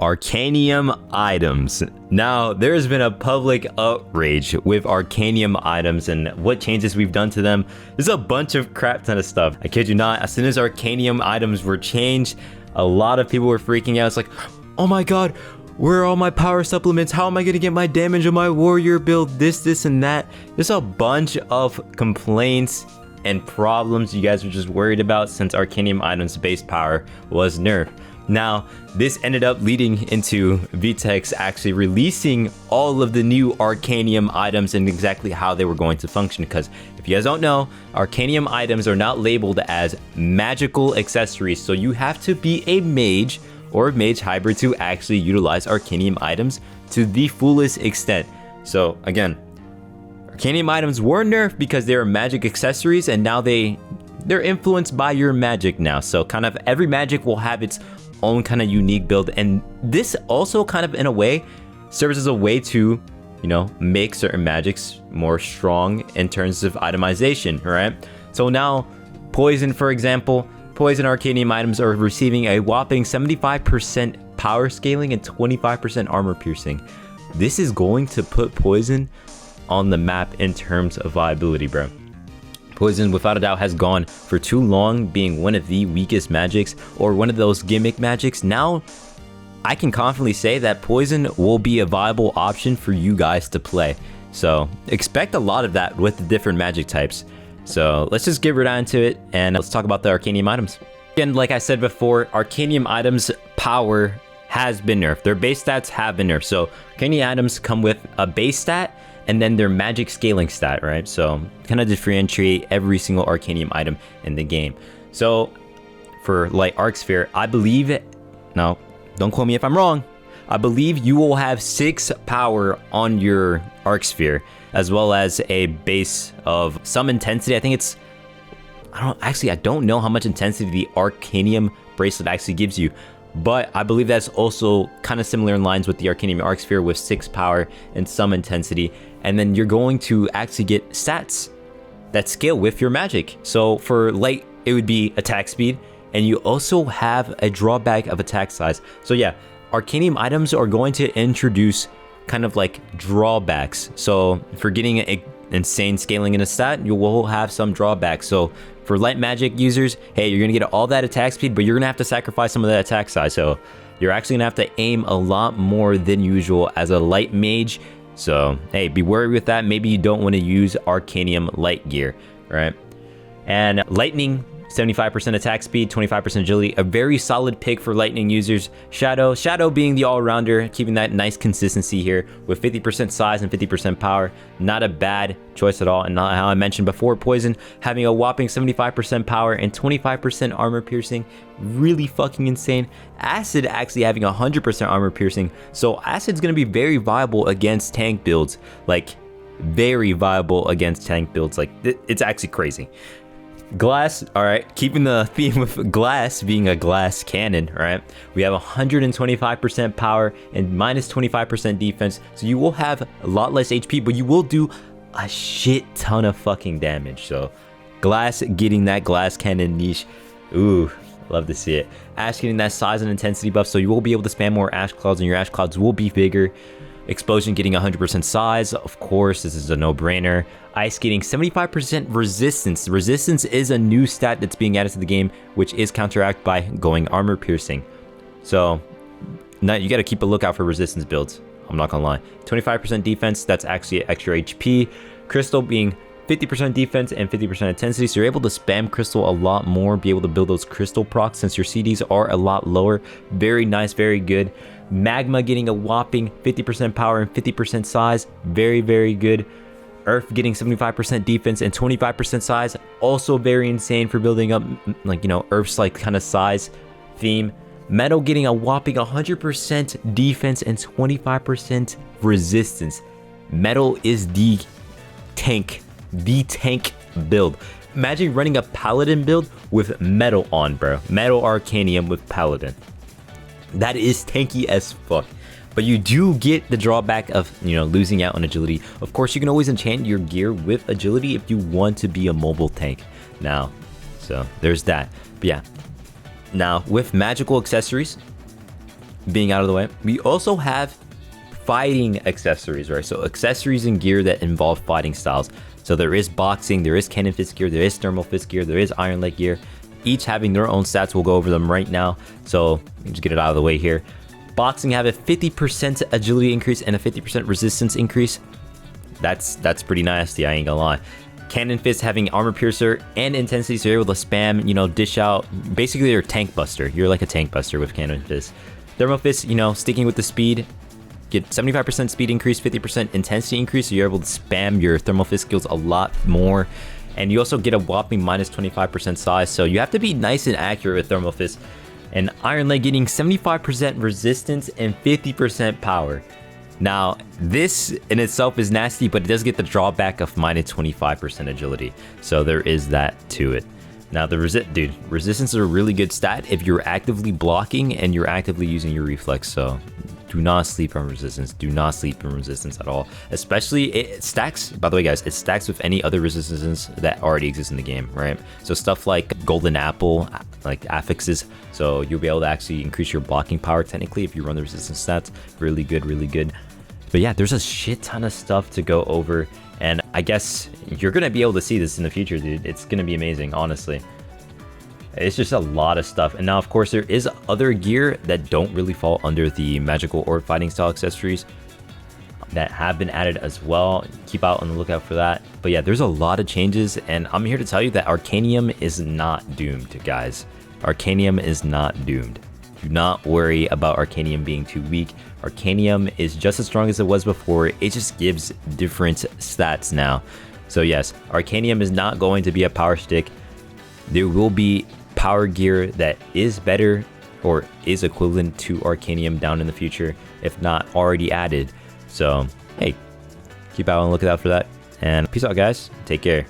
Arcanium Items. Now, there's been a public outrage with Arcanium Items and what changes we've done to them. There's a bunch of crap ton of stuff. I kid you not, as soon as Arcanium Items were changed, a lot of people were freaking out. It's like, oh my god, where are all my power supplements? How am I gonna get my damage on my warrior build? This, and that. There's a bunch of complaints and problems you guys were just worried about since Arcanium Items base power was nerfed. Now, this ended up leading into Vetex actually releasing all of the new Arcanium items and exactly how they were going to function. Because if you guys don't know, Arcanium items are not labeled as magical accessories. So you have to be a mage or a mage hybrid to actually utilize Arcanium items to the fullest extent. So again, Arcanium items were nerfed because they are magic accessories, and now they're influenced by your magic now. So kind of every magic will have its own kind of unique build, and this also kind of in a way serves as a way to, you know, make certain magics more strong in terms of itemization, right? So now poison, for example, poison Arcanium items are receiving a whopping 75% power scaling and 25% armor piercing. This is going to put poison on the map in terms of viability, bro. Poison, without a doubt, has gone for too long being one of the weakest magics or one of those gimmick magics. Now, I can confidently say that Poison will be a viable option for you guys to play. So, expect a lot of that with the different magic types. So, let's just get right into it and let's talk about the Arcanium items. Again, like I said before, Arcanium items power has been nerfed. Their base stats have been nerfed. So, Arcanium items come with a base stat and then their magic scaling stat, right? So kind of differentiate every single Arcanium item in the game. So for like Arc Sphere, I believe it, no, don't quote me if I'm wrong, I believe you will have 6 power on your Arc Sphere, as well as a base of some intensity. I think it's, I don't know how much intensity the Arcanium bracelet actually gives you, but I believe that's also kind of similar in lines with the Arcanium Arc Sphere with 6 power and some intensity. And then you're going to actually get stats that scale with your magic. So for light, it would be attack speed, and you also have a drawback of attack size. So yeah, Arcanium items are going to introduce kind of like drawbacks. So for getting an insane scaling in a stat, you will have some drawbacks. So for light magic users, hey, you're gonna get all that attack speed, but you're gonna have to sacrifice some of that attack size. So you're actually gonna have to aim a lot more than usual as a light mage. So hey, be wary with that. Maybe you don't want to use Arcanium light gear, right? And lightning, 75% attack speed, 25% agility, a very solid pick for lightning users. Shadow being the all-rounder, keeping that nice consistency here with 50% size and 50% power. Not a bad choice at all. And not how I mentioned before, Poison having a whopping 75% power and 25% armor piercing, really fucking insane. Acid actually having 100% armor piercing, so Acid's gonna be very viable against tank builds, like very viable against tank builds. Like it's actually crazy. Glass, all right, keeping the theme with glass being a glass cannon, right? We have 125% power and minus 25% defense, so you will have a lot less HP, but you will do a shit ton of fucking damage. So glass getting that glass cannon niche, ooh, love to see it. Ash getting that size and intensity buff, so you will be able to spam more ash clouds and your ash clouds will be bigger. Explosion getting 100% size, of course, this is a no-brainer. Ice getting 75% resistance. Resistance is a new stat that's being added to the game, which is counteracted by going armor piercing. So now you got to keep a lookout for resistance builds, I'm not gonna lie. 25% defense, that's actually extra HP. Crystal being 50% defense and 50% intensity, so you're able to spam crystal a lot more, be able to build those crystal procs since your CDs are a lot lower. Very nice, very good. Magma getting a whopping 50% power and 50% size, very, very good. Earth getting 75% defense and 25% size, also very insane for building up, like, you know, Earth's like kind of size theme. Metal getting a whopping 100% defense and 25% resistance. Metal is the tank build. Imagine running a paladin build with metal on, bro. Metal Arcanium with paladin. That is tanky as fuck. But you do get the drawback of, you know, losing out on agility. Of course, you can always enchant your gear with agility if you want to be a mobile tank now. So there's that. But yeah. Now with magical accessories, being out of the way, we also have fighting accessories, right? So accessories and gear that involve fighting styles. So there is boxing, there is cannon fist gear, there is thermal fist gear, there is iron leg gear, each having their own stats. We'll go over them right now. So just get it out of the way here. Boxing have a 50% agility increase and a 50% resistance increase. That's pretty nasty, I ain't gonna lie. Cannon fist having armor piercer and intensity, so you're able to spam, you know, dish out. Basically, you're a tank buster. You're like a tank buster with cannon fist. Thermal fist, you know, sticking with the speed. Get 75% speed increase, 50% intensity increase, so you're able to spam your thermal fist skills a lot more. And you also get a whopping minus 25% size, so you have to be nice and accurate with thermal fist. And iron leg getting 75% resistance and 50% power. Now, this in itself is nasty, but it does get the drawback of minus 25% agility, so there is that to it. Now, resistance is a really good stat if you're actively blocking and you're actively using your reflex, so do not sleep on resistance. Do not sleep on resistance at all. Especially, it stacks, by the way, guys, it stacks with any other resistances that already exist in the game, right? So stuff like golden apple, like affixes, so you'll be able to actually increase your blocking power technically if you run the resistance stats. Really good, really good. But yeah, there's a shit ton of stuff to go over, and I guess you're gonna be able to see this in the future, dude. It's gonna be amazing, honestly. It's just a lot of stuff. And now, of course, there is other gear that don't really fall under the magical or fighting style accessories that have been added as well. Keep out on the lookout for that. But yeah, there's a lot of changes, and I'm here to tell you that Arcanium is not doomed, guys. Arcanium is not doomed. Do not worry about Arcanium being too weak. Arcanium is just as strong as it was before. It just gives different stats now. So yes, Arcanium is not going to be a power stick. There will be power gear that is better or is equivalent to Arcanium down in the future, if not already added. So hey, keep out and look out for that, and peace out, guys. Take care.